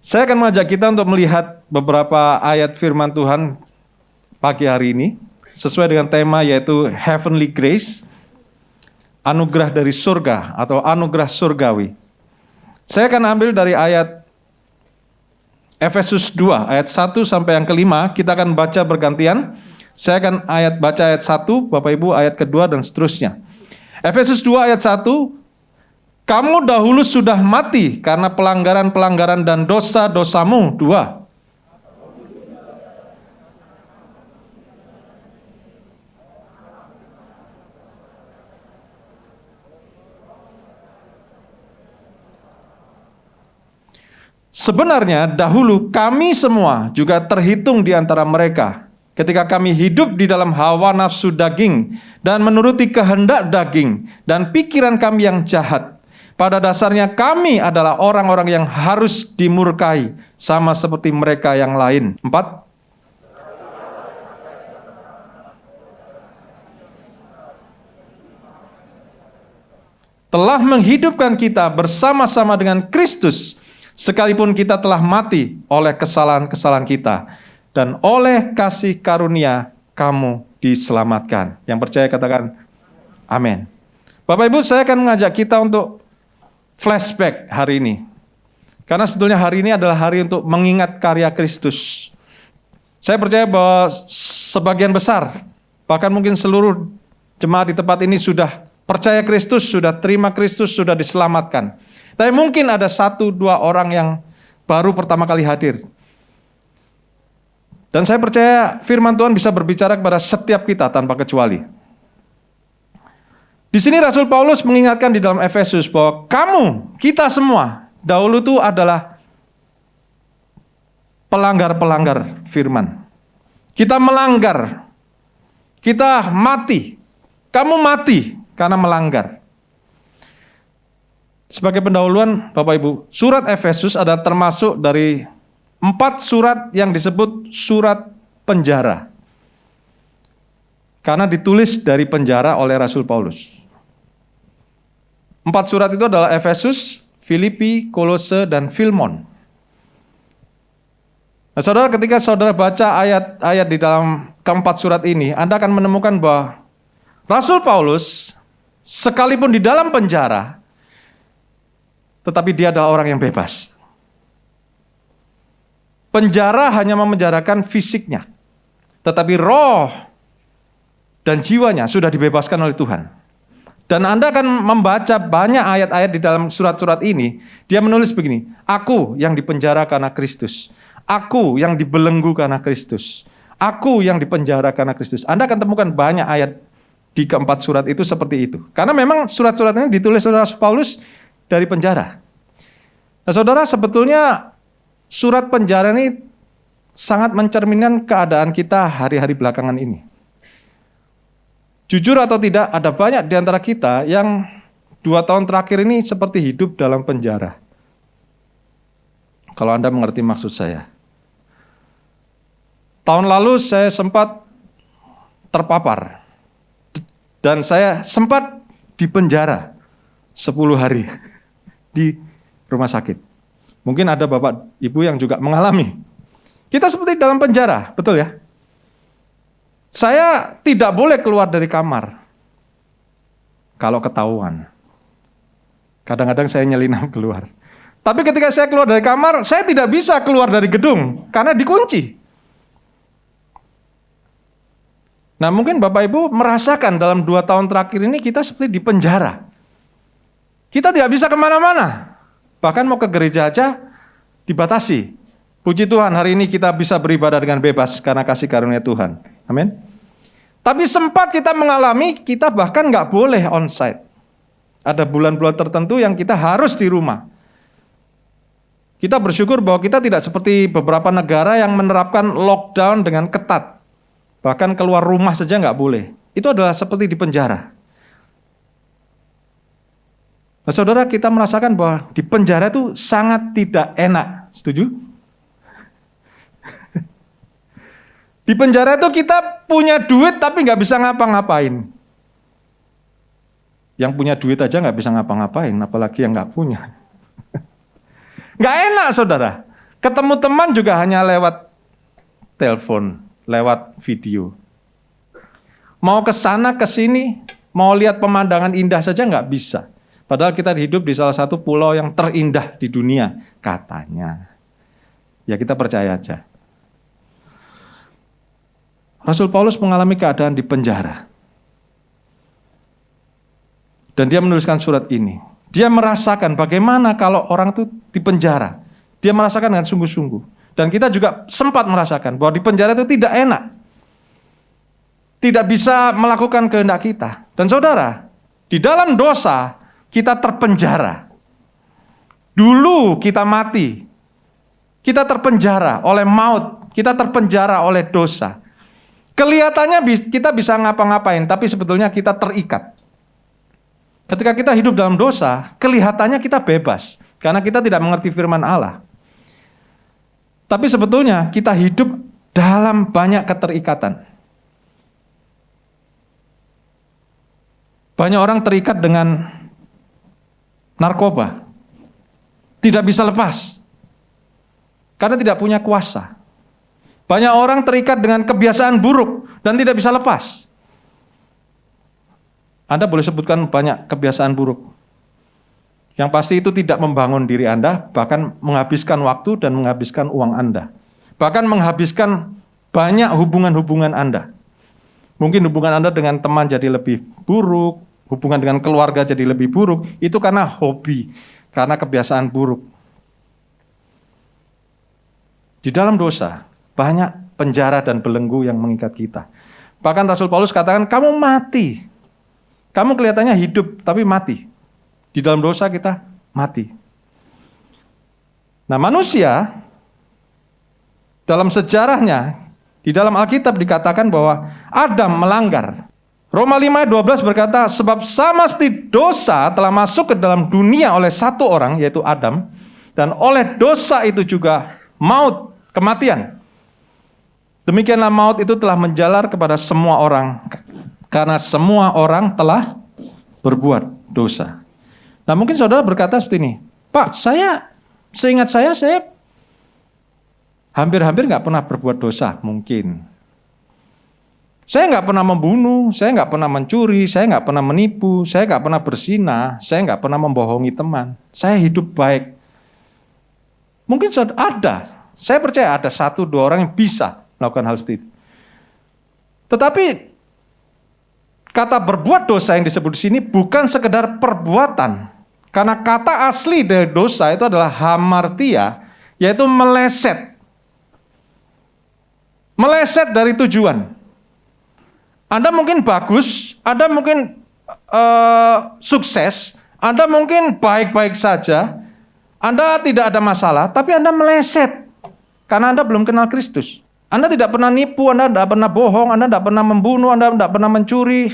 Saya akan mengajak kita untuk melihat beberapa ayat firman Tuhan pagi hari ini, sesuai dengan tema yaitu Heavenly Grace, anugerah dari surga atau anugerah surgawi. Saya akan ambil dari ayat Efesus 2, ayat 1 sampai yang kelima, kita akan baca bergantian. Saya akan baca ayat 1, Bapak Ibu ayat kedua dan seterusnya. Efesus 2 ayat 1, kamu dahulu sudah mati karena pelanggaran-pelanggaran dan dosa-dosamu. 2. Sebenarnya dahulu kami semua juga terhitung di antara mereka ketika kami hidup di dalam hawa nafsu daging dan menuruti kehendak daging dan pikiran kami yang jahat. Pada dasarnya kami adalah orang-orang yang harus dimurkai sama seperti mereka yang lain. 4. Telah menghidupkan kita bersama-sama dengan Kristus, sekalipun kita telah mati oleh kesalahan-kesalahan kita, dan oleh kasih karunia kamu diselamatkan. Yang percaya katakan amin. Bapak Ibu, saya akan mengajak kita untuk flashback hari ini. Karena sebetulnya hari ini adalah hari untuk mengingat karya Kristus. Saya percaya bahwa sebagian besar, bahkan mungkin seluruh jemaat di tempat ini sudah percaya Kristus, sudah terima Kristus, sudah diselamatkan. Tapi mungkin ada 1-2 orang yang baru pertama kali hadir. Dan saya percaya firman Tuhan bisa berbicara kepada setiap kita tanpa kecuali. Di sini Rasul Paulus mengingatkan di dalam Efesus bahwa kamu, kita semua, dahulu itu adalah pelanggar-pelanggar firman. Kita melanggar, kita mati. Kamu mati karena melanggar. Sebagai pendahuluan, Bapak Ibu, surat Efesus ada termasuk dari 4 surat yang disebut surat penjara. Karena ditulis dari penjara oleh Rasul Paulus. 4 surat itu adalah Efesus, Filipi, Kolose, dan Filemon. Nah, saudara, ketika saudara baca ayat-ayat di dalam keempat surat ini, Anda akan menemukan bahwa Rasul Paulus, sekalipun di dalam penjara, tetapi dia adalah orang yang bebas. Penjara hanya memenjarakan fisiknya, tetapi roh dan jiwanya sudah dibebaskan oleh Tuhan. Dan Anda akan membaca banyak ayat-ayat di dalam surat-surat ini, dia menulis begini, aku yang dipenjara karena Kristus, aku yang dibelenggu karena Kristus, aku yang dipenjara karena Kristus. Anda akan temukan banyak ayat di keempat surat itu seperti itu. Karena memang surat-surat ini ditulis oleh Rasul Paulus dari penjara. Nah, saudara, sebetulnya surat penjara ini sangat mencerminkan keadaan kita hari-hari belakangan ini. Jujur atau tidak, ada banyak di antara kita yang 2 tahun terakhir ini seperti hidup dalam penjara. Kalau Anda mengerti maksud saya. Tahun lalu saya sempat terpapar. Dan saya sempat dipenjara 10 hari di rumah sakit. Mungkin ada Bapak Ibu yang juga mengalami. Kita seperti dalam penjara, betul ya? Saya tidak boleh keluar dari kamar kalau ketahuan. Kadang-kadang saya nyelinap keluar. Tapi ketika saya keluar dari kamar, saya tidak bisa keluar dari gedung karena dikunci. Nah, mungkin Bapak Ibu merasakan dalam 2 tahun terakhir ini kita seperti di penjara. Kita tidak bisa kemana-mana. Bahkan mau ke gereja aja dibatasi. Puji Tuhan, hari ini kita bisa beribadah dengan bebas karena kasih karunia Tuhan. Amin. Tapi sempat kita mengalami, kita bahkan nggak boleh onsite. Ada bulan-bulan tertentu yang kita harus di rumah. Kita bersyukur bahwa kita tidak seperti beberapa negara yang menerapkan lockdown dengan ketat. Bahkan keluar rumah saja nggak boleh. Itu adalah seperti di penjara. Nah, saudara, kita merasakan bahwa di penjara itu sangat tidak enak. Setuju? Di penjara itu kita punya duit tapi nggak bisa ngapa-ngapain. Yang punya duit aja nggak bisa ngapa-ngapain, apalagi yang nggak punya. Nggak enak, saudara. Ketemu teman juga hanya lewat telepon, lewat video. Mau ke sana, ke sini, mau lihat pemandangan indah saja nggak bisa. Padahal kita hidup di salah satu pulau yang terindah di dunia, katanya. Ya kita percaya aja. Rasul Paulus mengalami keadaan di penjara. Dan dia menuliskan surat ini. Dia merasakan bagaimana kalau orang itu di penjara. Dia merasakan dengan sungguh-sungguh. Dan kita juga sempat merasakan bahwa di penjara itu tidak enak. Tidak bisa melakukan kehendak kita. Dan saudara, di dalam dosa kita terpenjara. Dulu kita mati. Kita terpenjara oleh maut. Kita terpenjara oleh dosa. Kelihatannya kita bisa ngapa-ngapain, tapi sebetulnya kita terikat. Ketika kita hidup dalam dosa, kelihatannya kita bebas. Karena kita tidak mengerti firman Allah. Tapi sebetulnya kita hidup dalam banyak keterikatan. Banyak orang terikat dengan narkoba. Tidak bisa lepas. Karena tidak punya kuasa. Banyak orang terikat dengan kebiasaan buruk dan tidak bisa lepas. Anda boleh sebutkan banyak kebiasaan buruk. Yang pasti itu tidak membangun diri Anda, bahkan menghabiskan waktu dan menghabiskan uang Anda. Bahkan menghabiskan banyak hubungan-hubungan Anda. Mungkin hubungan Anda dengan teman jadi lebih buruk, hubungan dengan keluarga jadi lebih buruk, itu karena hobi, karena kebiasaan buruk. Di dalam dosa, banyak penjara dan belenggu yang mengikat kita. Bahkan Rasul Paulus katakan, kamu mati. Kamu kelihatannya hidup, tapi mati. Di dalam dosa kita mati. Nah, manusia dalam sejarahnya, di dalam Alkitab dikatakan bahwa Adam melanggar. Roma 5 ayat 12 berkata, sebab sama seperti dosa telah masuk ke dalam dunia oleh satu orang, yaitu Adam, dan oleh dosa itu juga maut, kematian. Demikianlah maut itu telah menjalar kepada semua orang, karena semua orang telah berbuat dosa. Nah, mungkin saudara berkata seperti ini, Pak, seingat saya hampir-hampir nggak pernah berbuat dosa, mungkin. Saya nggak pernah membunuh, saya nggak pernah mencuri, saya nggak pernah menipu, saya nggak pernah berzina, saya nggak pernah membohongi teman. Saya hidup baik. Mungkin ada, saya percaya ada 1-2 orang yang bisa melakukan hal seperti itu. Tetapi kata berbuat dosa yang disebut di sini bukan sekedar perbuatan. Karena kata asli dari dosa itu adalah hamartia, yaitu meleset. Meleset dari tujuan. Anda mungkin bagus, Anda mungkin sukses, Anda mungkin baik-baik saja, Anda tidak ada masalah, tapi Anda meleset. Karena Anda belum kenal Kristus. Anda tidak pernah nipu, Anda tidak pernah bohong, Anda tidak pernah membunuh, Anda tidak pernah mencuri.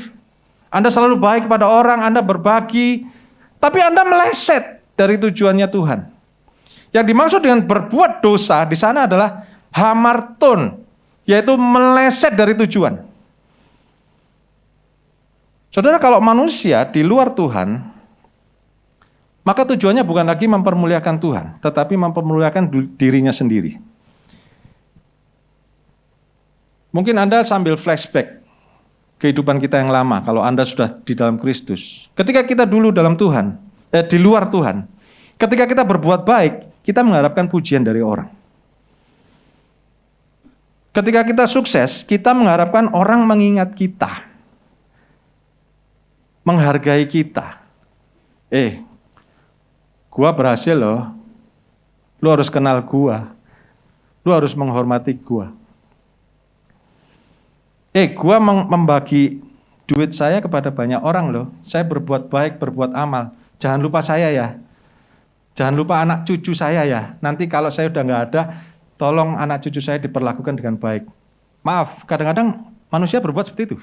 Anda selalu baik kepada orang, Anda berbagi. Tapi Anda meleset dari tujuannya Tuhan. Yang dimaksud dengan berbuat dosa di sana adalah hamarton, yaitu meleset dari tujuan. Saudara, kalau manusia di luar Tuhan, maka tujuannya bukan lagi mempermuliakan Tuhan, tetapi mempermuliakan dirinya sendiri. Mungkin Anda sambil flashback kehidupan kita yang lama, kalau Anda sudah di dalam Kristus. Ketika kita dulu dalam Tuhan, di luar Tuhan, ketika kita berbuat baik, kita mengharapkan pujian dari orang. Ketika kita sukses, kita mengharapkan orang mengingat kita, menghargai kita. Gua berhasil loh, lu harus kenal gua, lu harus menghormati gua. Gua membagi duit saya kepada banyak orang loh. Saya berbuat baik, berbuat amal. Jangan lupa saya ya. Jangan lupa anak cucu saya ya. Nanti kalau saya udah nggak ada, tolong anak cucu saya diperlakukan dengan baik. Maaf, kadang-kadang manusia berbuat seperti itu.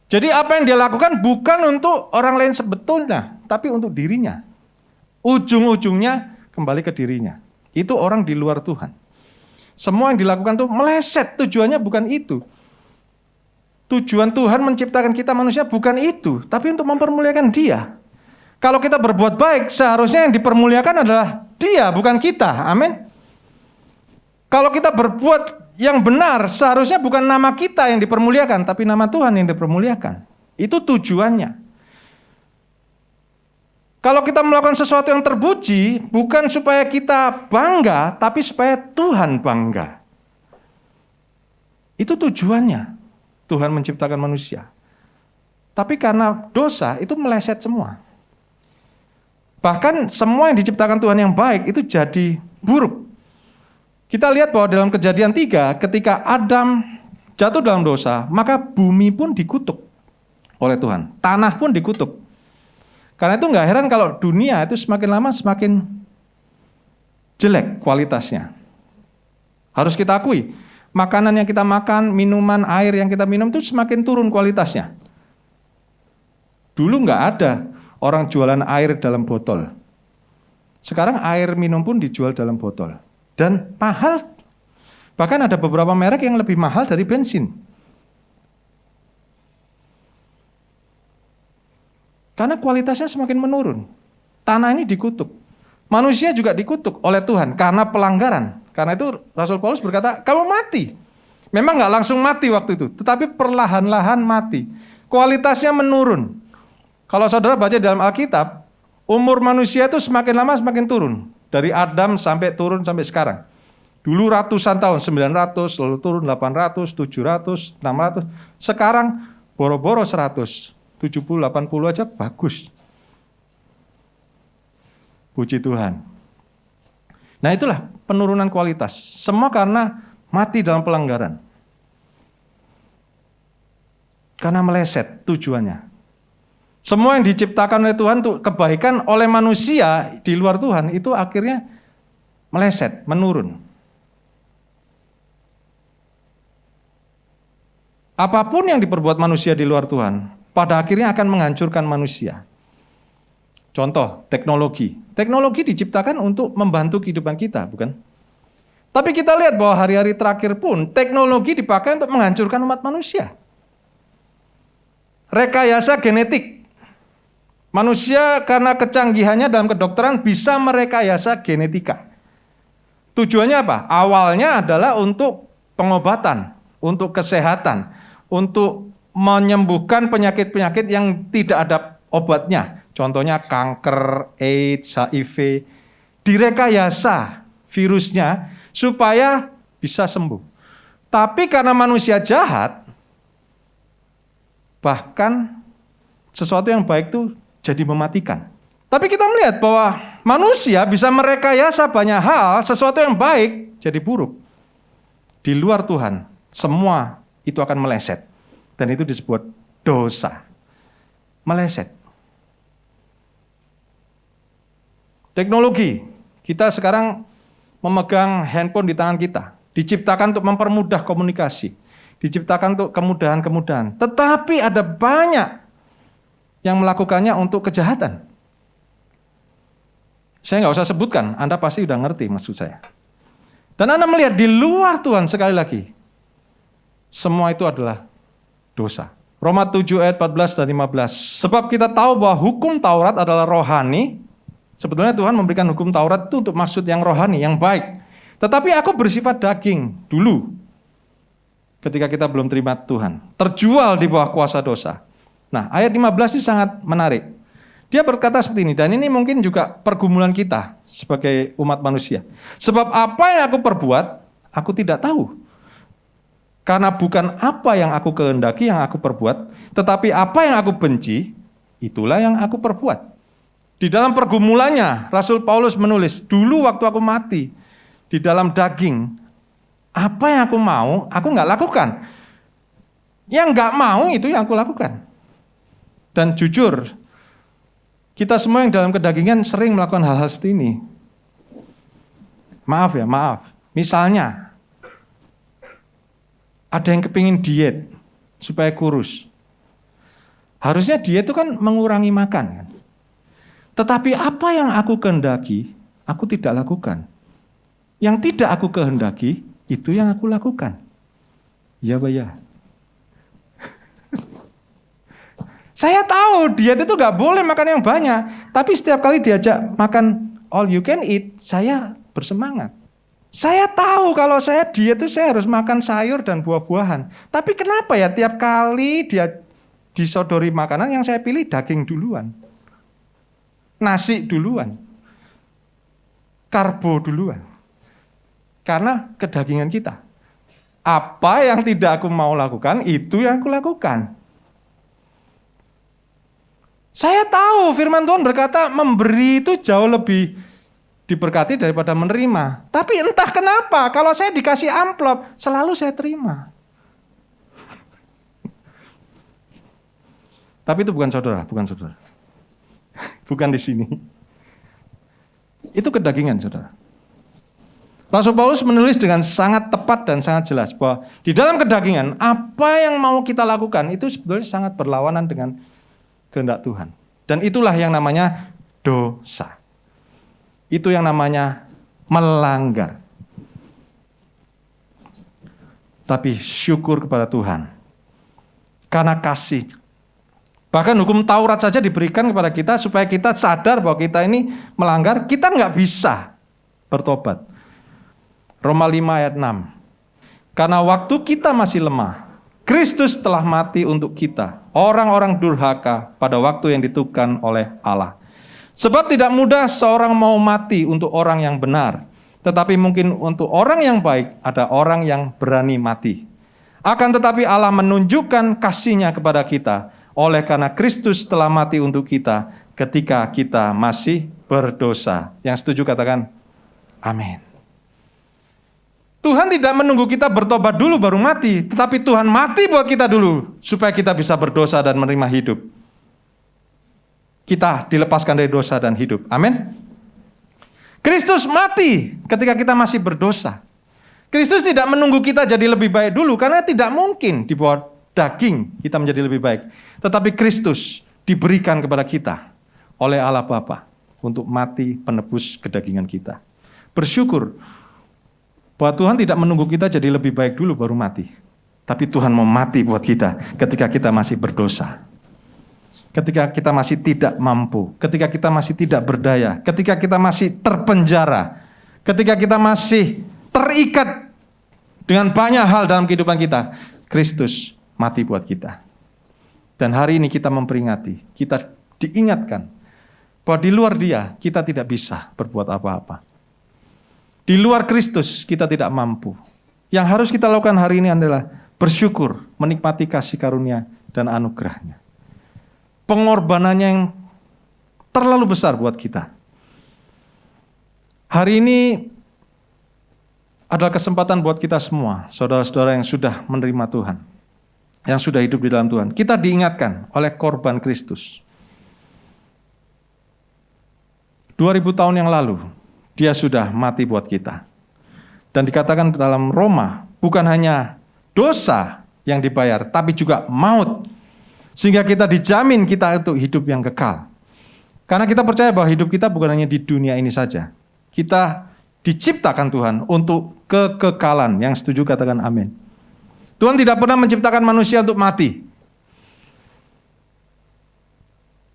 Jadi apa yang dia lakukan bukan untuk orang lain sebetulnya, tapi untuk dirinya. Ujung-ujungnya kembali ke dirinya. Itu orang di luar Tuhan. Semua yang dilakukan itu meleset, tujuannya bukan itu. Tujuan Tuhan menciptakan kita manusia bukan itu, tapi untuk mempermuliakan Dia. Kalau kita berbuat baik, seharusnya yang dipermuliakan adalah Dia, bukan kita. Amin. Kalau kita berbuat yang benar, seharusnya bukan nama kita yang dipermuliakan, tapi nama Tuhan yang dipermuliakan. Itu tujuannya. Kalau kita melakukan sesuatu yang terpuji, bukan supaya kita bangga, tapi supaya Tuhan bangga. Itu tujuannya Tuhan menciptakan manusia. Tapi karena dosa itu meleset semua. Bahkan semua yang diciptakan Tuhan yang baik itu jadi buruk. Kita lihat bahwa dalam Kejadian 3, ketika Adam jatuh dalam dosa, maka bumi pun dikutuk oleh Tuhan. Tanah pun dikutuk. Karena itu nggak heran kalau dunia itu semakin lama semakin jelek kualitasnya. Harus kita akui, makanan yang kita makan, minuman, air yang kita minum itu semakin turun kualitasnya. Dulu nggak ada orang jualan air dalam botol. Sekarang air minum pun dijual dalam botol. Dan mahal. Bahkan ada beberapa merek yang lebih mahal dari bensin. Karena kualitasnya semakin menurun. Tanah ini dikutuk. Manusia juga dikutuk oleh Tuhan karena pelanggaran. Karena itu Rasul Paulus berkata, kamu mati. Memang nggak langsung mati waktu itu, tetapi perlahan-lahan mati. Kualitasnya menurun. Kalau saudara baca dalam Alkitab, umur manusia itu semakin lama semakin turun. Dari Adam sampai turun sampai sekarang. Dulu ratusan tahun, 900, lalu turun 800, 700, 600. Sekarang boro-boro 100. 70, 80 aja bagus. Puji Tuhan. Nah itulah penurunan kualitas. Semua karena mati dalam pelanggaran. Karena meleset tujuannya. Semua yang diciptakan oleh Tuhan untuk kebaikan oleh manusia di luar Tuhan itu akhirnya meleset, menurun. Apapun yang diperbuat manusia di luar Tuhan, pada akhirnya akan menghancurkan manusia. Contoh, teknologi. Teknologi diciptakan untuk membantu kehidupan kita, bukan? Tapi kita lihat bahwa hari-hari terakhir pun teknologi dipakai untuk menghancurkan umat manusia. Rekayasa genetik. Manusia karena kecanggihannya dalam kedokteran bisa merekayasa genetika. Tujuannya apa? Awalnya adalah untuk pengobatan, untuk kesehatan, untuk menyembuhkan penyakit-penyakit yang tidak ada obatnya. Contohnya kanker, AIDS, HIV. Direkayasa virusnya supaya bisa sembuh. Tapi karena manusia jahat, bahkan sesuatu yang baik itu jadi mematikan. Tapi kita melihat bahwa manusia bisa merekayasa banyak hal, sesuatu yang baik jadi buruk. Di luar Tuhan, semua itu akan meleset. Dan itu disebut dosa. Meleset. Teknologi. Kita sekarang memegang handphone di tangan kita. Diciptakan untuk mempermudah komunikasi. Diciptakan untuk kemudahan-kemudahan. Tetapi ada banyak yang melakukannya untuk kejahatan. Saya nggak usah sebutkan, Anda pasti udah ngerti maksud saya. Dan Anda melihat di luar Tuhan sekali lagi, semua itu adalah dosa. Roma 7 ayat 14 dan 15. Sebab kita tahu bahwa hukum Taurat adalah rohani. Sebetulnya Tuhan memberikan hukum Taurat itu untuk maksud yang rohani, yang baik. Tetapi aku bersifat daging dulu. Ketika kita belum terima Tuhan. Terjual di bawah kuasa dosa. Nah, ayat 15 ini sangat menarik. Dia berkata seperti ini, dan ini mungkin juga pergumulan kita sebagai umat manusia. Sebab apa yang aku perbuat, aku tidak tahu. Karena bukan apa yang aku kehendaki yang aku perbuat, tetapi apa yang aku benci, itulah yang aku perbuat. Di dalam pergumulannya, Rasul Paulus menulis, dulu waktu aku mati, di dalam daging, apa yang aku mau, aku nggak lakukan. Yang nggak mau, itu yang aku lakukan. Dan jujur, kita semua yang dalam kedagingan sering melakukan hal-hal seperti ini. Maaf ya, maaf. Misalnya, ada yang kepingin diet supaya kurus. Harusnya diet itu kan mengurangi makan. Kan? Tetapi apa yang aku kehendaki, aku tidak lakukan. Yang tidak aku kehendaki, itu yang aku lakukan. Ya, Pak ya. Saya tahu diet itu nggak boleh makan yang banyak, tapi setiap kali diajak makan all you can eat, saya bersemangat. Saya tahu kalau saya diet itu saya harus makan sayur dan buah-buahan. Tapi kenapa ya tiap kali dia disodori makanan yang saya pilih daging duluan. Nasi duluan. Karbo duluan. Karena kedagingan kita. Apa yang tidak aku mau lakukan, itu yang aku lakukan. Saya tahu firman Tuhan berkata memberi itu jauh lebih diberkati daripada menerima. Tapi entah kenapa, kalau saya dikasih amplop, selalu saya terima. Tapi itu bukan saudara. Bukan di sini. Itu kedagingan, saudara. Rasul Paulus menulis dengan sangat tepat dan sangat jelas bahwa di dalam kedagingan, apa yang mau kita lakukan itu sebetulnya sangat berlawanan dengan kehendak Tuhan. Dan itulah yang namanya dosa. Itu yang namanya melanggar. Tapi syukur kepada Tuhan. Karena kasih. Bahkan hukum Taurat saja diberikan kepada kita supaya kita sadar bahwa kita ini melanggar. Kita nggak bisa bertobat. Roma 5 ayat 6. Karena waktu kita masih lemah, Kristus telah mati untuk kita, orang-orang durhaka pada waktu yang ditentukan oleh Allah. Sebab tidak mudah seorang mau mati untuk orang yang benar, tetapi mungkin untuk orang yang baik ada orang yang berani mati. Akan tetapi Allah menunjukkan kasih-Nya kepada kita, oleh karena Kristus telah mati untuk kita ketika kita masih berdosa. Yang setuju katakan, amin. Tuhan tidak menunggu kita bertobat dulu baru mati, tetapi Tuhan mati buat kita dulu, supaya kita bisa berdosa dan menerima hidup. Kita dilepaskan dari dosa dan hidup. Amin. Kristus mati ketika kita masih berdosa. Kristus tidak menunggu kita jadi lebih baik dulu, karena tidak mungkin di bawah daging kita menjadi lebih baik. Tetapi Kristus diberikan kepada kita oleh Allah Bapa untuk mati penebus kedagingan kita. Bersyukur bahwa Tuhan tidak menunggu kita jadi lebih baik dulu baru mati. Tapi Tuhan mau mati buat kita ketika kita masih berdosa. Ketika kita masih tidak mampu. Ketika kita masih tidak berdaya. Ketika kita masih terpenjara. Ketika kita masih terikat dengan banyak hal dalam kehidupan kita. Kristus mati buat kita. Dan hari ini kita memperingati. Kita diingatkan bahwa di luar Dia kita tidak bisa berbuat apa-apa. Di luar Kristus kita tidak mampu. Yang harus kita lakukan hari ini adalah bersyukur, menikmati kasih karunia dan anugerah-Nya. Pengorbanannya yang terlalu besar buat kita. Hari ini adalah kesempatan buat kita semua, saudara-saudara yang sudah menerima Tuhan, yang sudah hidup di dalam Tuhan. Kita diingatkan oleh korban Kristus. 2000 tahun yang lalu, Dia sudah mati buat kita. Dan dikatakan dalam Roma, bukan hanya dosa yang dibayar, tapi juga maut. Sehingga kita dijamin kita untuk hidup yang kekal. Karena kita percaya bahwa hidup kita bukan hanya di dunia ini saja. Kita diciptakan Tuhan untuk kekekalan. Yang setuju katakan amin. Tuhan tidak pernah menciptakan manusia untuk mati.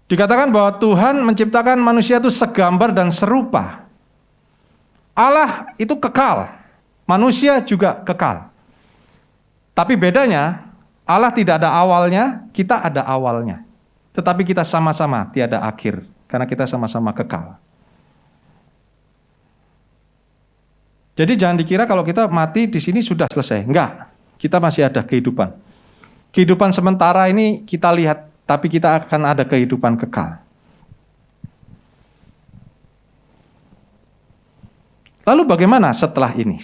Dikatakan bahwa Tuhan menciptakan manusia itu segambar dan serupa. Allah itu kekal, manusia juga kekal. Tapi bedanya, Allah tidak ada awalnya, kita ada awalnya. Tetapi kita sama-sama tiada akhir, karena kita sama-sama kekal. Jadi jangan dikira kalau kita mati di sini sudah selesai. Enggak, kita masih ada kehidupan. Kehidupan sementara ini kita lihat, tapi kita akan ada kehidupan kekal. Lalu bagaimana setelah ini?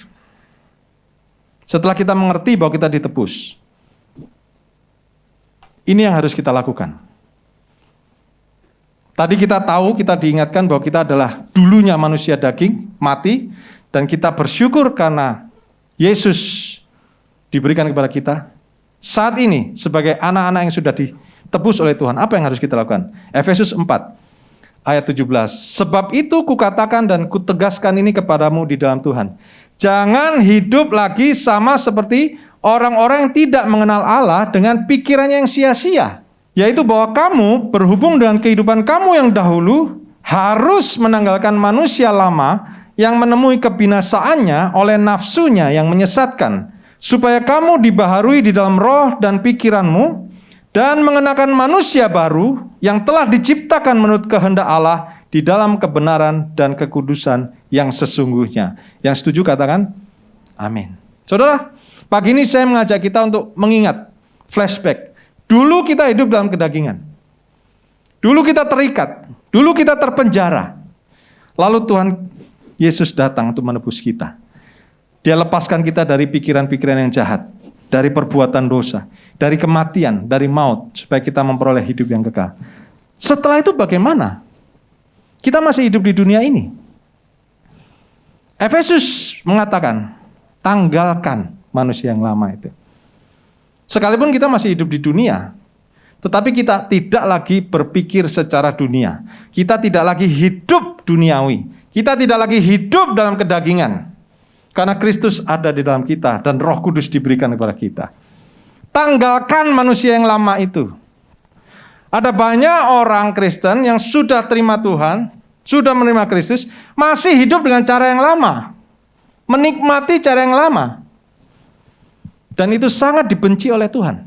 Setelah kita mengerti bahwa kita ditebus. Ini yang harus kita lakukan. Tadi kita tahu, kita diingatkan bahwa kita adalah dulunya manusia daging, mati, dan kita bersyukur karena Yesus diberikan kepada kita. Saat ini, sebagai anak-anak yang sudah ditebus oleh Tuhan, apa yang harus kita lakukan? Efesus 4. Ayat 17, sebab itu kukatakan dan kutegaskan ini kepadamu di dalam Tuhan. Jangan hidup lagi sama seperti orang-orang yang tidak mengenal Allah dengan pikirannya yang sia-sia. Yaitu bahwa kamu berhubung dengan kehidupan kamu yang dahulu harus menanggalkan manusia lama yang menemui kebinasaannya oleh nafsunya yang menyesatkan, supaya kamu dibaharui di dalam roh dan pikiranmu, dan mengenakan manusia baru yang telah diciptakan menurut kehendak Allah di dalam kebenaran dan kekudusan yang sesungguhnya. Yang setuju katakan amin. Saudara, pagi ini saya mengajak kita untuk mengingat flashback. Dulu kita hidup dalam kedagingan. Dulu kita terikat. Dulu kita terpenjara. Lalu Tuhan Yesus datang untuk menebus kita. Dia lepaskan kita dari pikiran-pikiran yang jahat, dari perbuatan dosa, dari kematian, dari maut, supaya kita memperoleh hidup yang kekal. Setelah itu bagaimana? Kita masih hidup di dunia ini. Efesus mengatakan, tanggalkan manusia yang lama itu. Sekalipun kita masih hidup di dunia, tetapi kita tidak lagi berpikir secara dunia. Kita tidak lagi hidup duniawi. Kita tidak lagi hidup dalam kedagingan. Karena Kristus ada di dalam kita dan Roh Kudus diberikan kepada kita. Tanggalkan manusia yang lama itu. Ada banyak orang Kristen yang sudah terima Tuhan, sudah menerima Kristus, masih hidup dengan cara yang lama. Menikmati cara yang lama. Dan itu sangat dibenci oleh Tuhan.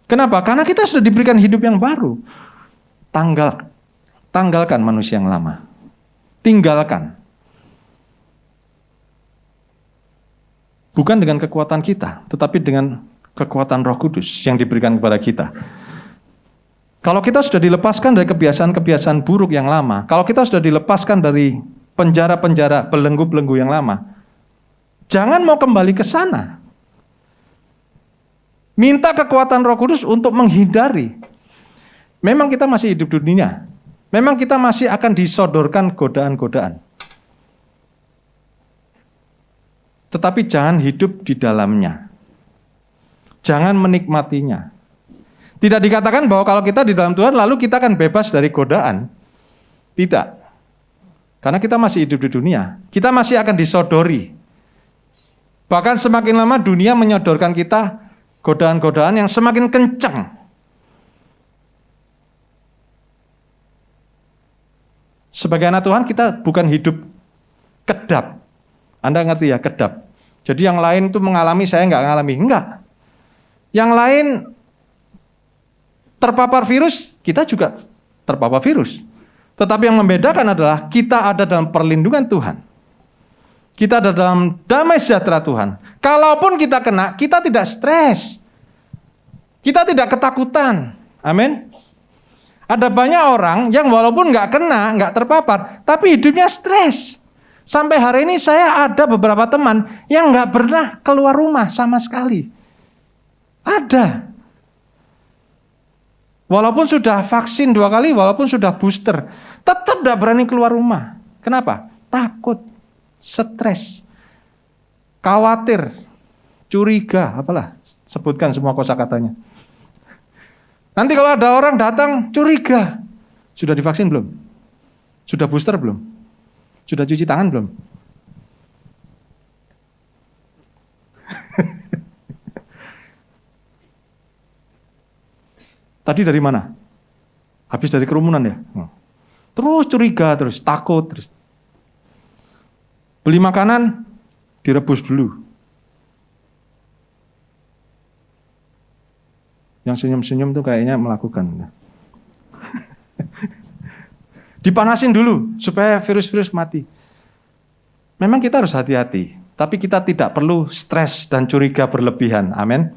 Kenapa? Karena kita sudah diberikan hidup yang baru. Tanggalkan manusia yang lama. Tinggalkan. Bukan dengan kekuatan kita, tetapi dengan kekuatan Roh Kudus yang diberikan kepada kita. Kalau kita sudah dilepaskan dari kebiasaan-kebiasaan buruk yang lama, kalau kita sudah dilepaskan dari penjara-penjara, belenggu-belenggu yang lama, jangan mau kembali ke sana. Minta kekuatan Roh Kudus untuk menghindari. Memang kita masih hidup di dunia. Memang kita masih akan disodorkan godaan-godaan. Tetapi jangan hidup di dalamnya. Jangan menikmatinya. Tidak dikatakan bahwa kalau kita di dalam Tuhan lalu kita akan bebas dari godaan. Tidak. Karena kita masih hidup di dunia. Kita masih akan disodori. Bahkan semakin lama dunia menyodorkan kita godaan-godaan yang semakin kencang. Sebagai anak Tuhan kita bukan hidup kedap. Anda ngerti ya, kedap. Jadi yang lain itu mengalami, saya nggak mengalami. Enggak. Yang lain terpapar virus, kita juga terpapar virus. Tetapi yang membedakan adalah kita ada dalam perlindungan Tuhan. Kita ada dalam damai sejahtera Tuhan. Kalaupun kita kena, kita tidak stres. Kita tidak ketakutan. Amin. Ada banyak orang yang walaupun nggak kena, nggak terpapar, tapi hidupnya stres. Sampai hari ini saya ada beberapa teman yang nggak pernah keluar rumah sama sekali. Ada. Walaupun sudah vaksin 2 kali, walaupun sudah booster, tetap tidak berani keluar rumah. Kenapa? Takut, stres, khawatir, curiga, apalah, sebutkan semua kosakatanya. Nanti kalau ada orang datang curiga, sudah divaksin belum? Sudah booster belum? Sudah cuci tangan belum? Tadi dari mana? Habis dari kerumunan ya? Terus curiga, terus takut, terus. Beli makanan, direbus dulu. Yang senyum-senyum tuh kayaknya melakukan. Dipanasin dulu supaya virus-virus mati. Memang kita harus hati-hati, tapi kita tidak perlu stres dan curiga berlebihan. Amin.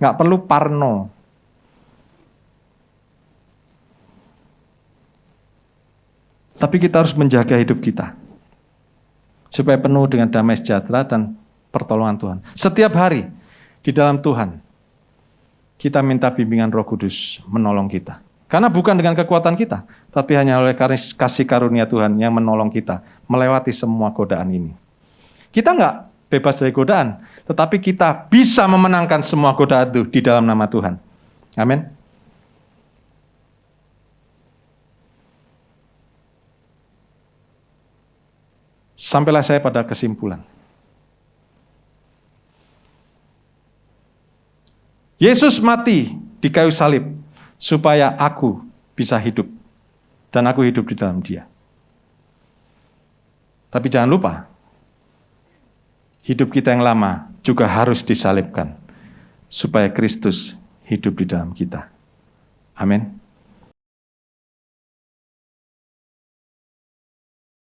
Nggak perlu parno. Tapi kita harus menjaga hidup kita supaya penuh dengan damai sejahtera dan pertolongan Tuhan. Setiap hari di dalam Tuhan kita minta bimbingan Roh Kudus menolong kita. Karena bukan dengan kekuatan kita, tapi hanya oleh kasih karunia Tuhan yang menolong kita melewati semua godaan ini. Kita nggak bebas dari godaan, tetapi kita bisa memenangkan semua godaan itu di dalam nama Tuhan. Amin. Sampailah saya pada kesimpulan. Yesus mati di kayu salib supaya aku bisa hidup dan aku hidup di dalam Dia. Tapi jangan lupa, hidup kita yang lama juga harus disalibkan supaya Kristus hidup di dalam kita. Amin.